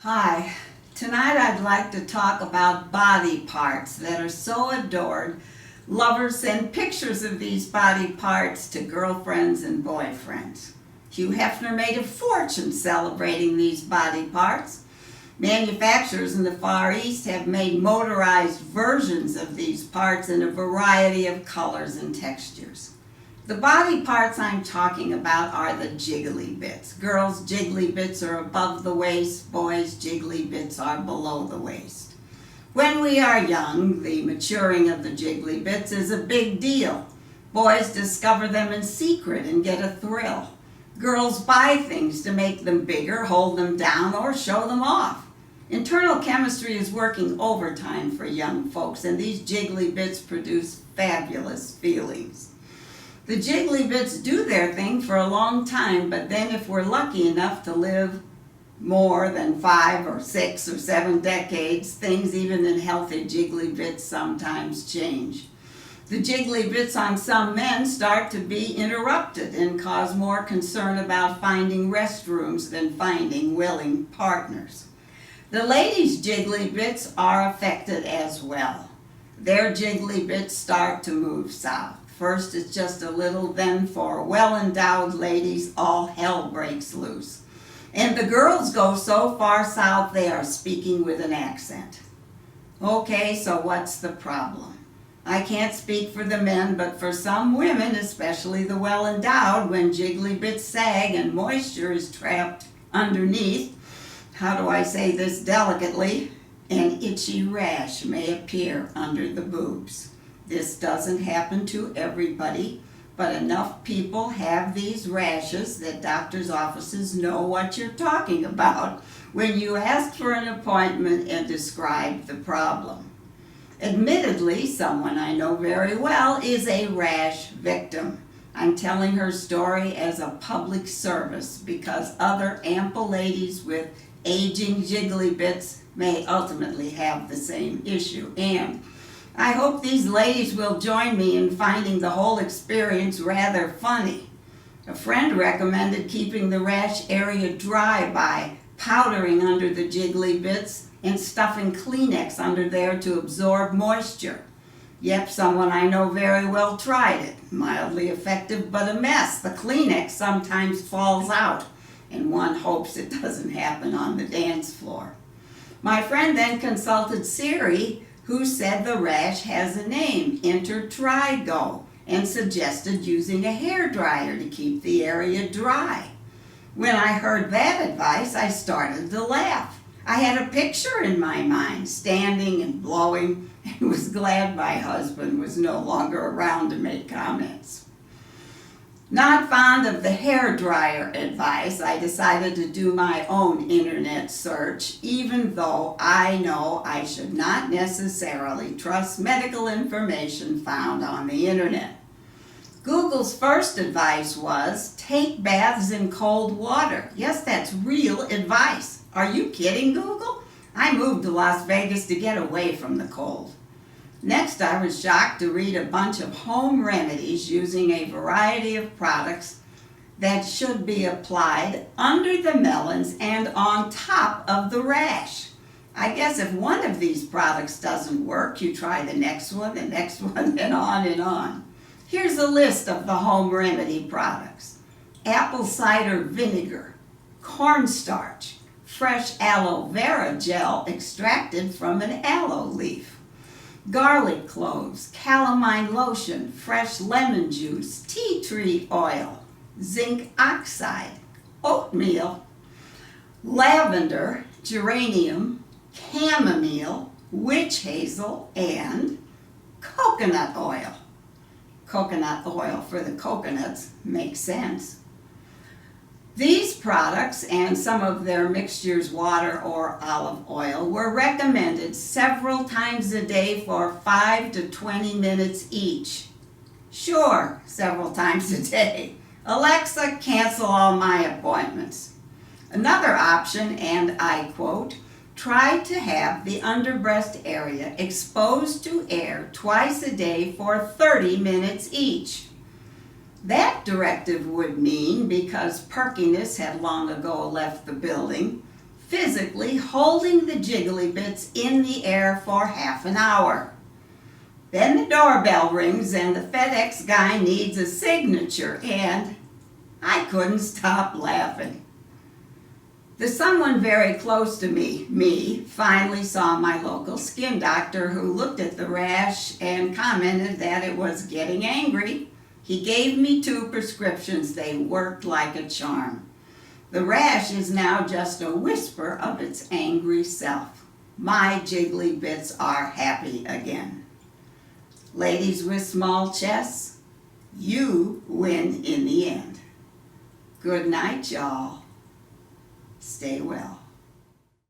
Hi, tonight I'd like to talk about body parts that are so adored. Lovers send pictures of these body parts to girlfriends and boyfriends. Hugh Hefner made a fortune celebrating these body parts. Manufacturers in the Far East have made motorized versions of these parts in a variety of colors and textures. The body parts I'm talking about are the jiggly bits. Girls' jiggly bits are above the waist, boys' jiggly bits are below the waist. When we are young, the maturing of the jiggly bits is a big deal. Boys discover them in secret and get a thrill. Girls buy things to make them bigger, hold them down, or show them off. Internal chemistry is working overtime for young folks, and these jiggly bits produce fabulous feelings. The jiggly bits do their thing for a long time, but then if we're lucky enough to live more than 5 or 6 or 7 decades, things even in healthy jiggly bits sometimes change. The jiggly bits on some men start to be interrupted and cause more concern about finding restrooms than finding willing partners. The ladies' jiggly bits are affected as well. Their jiggly bits start to move south. First it's just a little, then for well-endowed ladies, all hell breaks loose. And the girls go so far south they are speaking with an accent. Okay, so what's the problem? I can't speak for the men, but for some women, especially the well-endowed, when jiggly bits sag and moisture is trapped underneath, how do I say this delicately? An itchy rash may appear under the boobs. This doesn't happen to everybody, but enough people have these rashes that doctors' offices know what you're talking about when you ask for an appointment and describe the problem. Admittedly, someone I know very well is a rash victim. I'm telling her story as a public service because other ample ladies with aging jiggly bits may ultimately have the same issue. And I hope these ladies will join me in finding the whole experience rather funny. A friend recommended keeping the rash area dry by powdering under the jiggly bits and stuffing Kleenex under there to absorb moisture. Yep, someone I know very well tried it. Mildly effective, but a mess. The Kleenex sometimes falls out, and one hopes it doesn't happen on the dance floor. My friend then consulted Siri, who said the rash has a name, intertrigo, and suggested using a hairdryer to keep the area dry. When I heard that advice, I started to laugh. I had a picture in my mind, standing and blowing, and was glad my husband was no longer around to make comments. Not fond of the hairdryer advice, I decided to do my own internet search, even though I know I should not necessarily trust medical information found on the internet. Google's first advice was, take baths in cold water. Yes, that's real advice. Are you kidding, Google? I moved to Las Vegas to get away from the cold. Next, I was shocked to read a bunch of home remedies using a variety of products that should be applied under the melons and on top of the rash. I guess if one of these products doesn't work, you try the next one, and on and on. Here's a list of the home remedy products. Apple cider vinegar, cornstarch, fresh aloe vera gel extracted from an aloe leaf, garlic cloves, calamine lotion, fresh lemon juice, tea tree oil, zinc oxide, oatmeal, lavender, geranium, chamomile, witch hazel, and coconut oil. Coconut oil for the coconuts makes sense. These products and some of their mixtures, water or olive oil, were recommended several times a day for 5 to 20 minutes each. Sure, several times a day. Alexa, cancel all my appointments. Another option, and I quote, try to have the underbreast area exposed to air twice a day for 30 minutes each. That directive would mean, because perkiness had long ago left the building, physically holding the jiggly bits in the air for half an hour. Then the doorbell rings and the FedEx guy needs a signature, and I couldn't stop laughing. The someone very close to me, finally saw my local skin doctor, who looked at the rash and commented that it was getting angry. He gave me 2 prescriptions. They worked like a charm. The rash is now just a whisper of its angry self. My jiggly bits are happy again. Ladies with small chests, you win in the end. Good night, y'all. Stay well.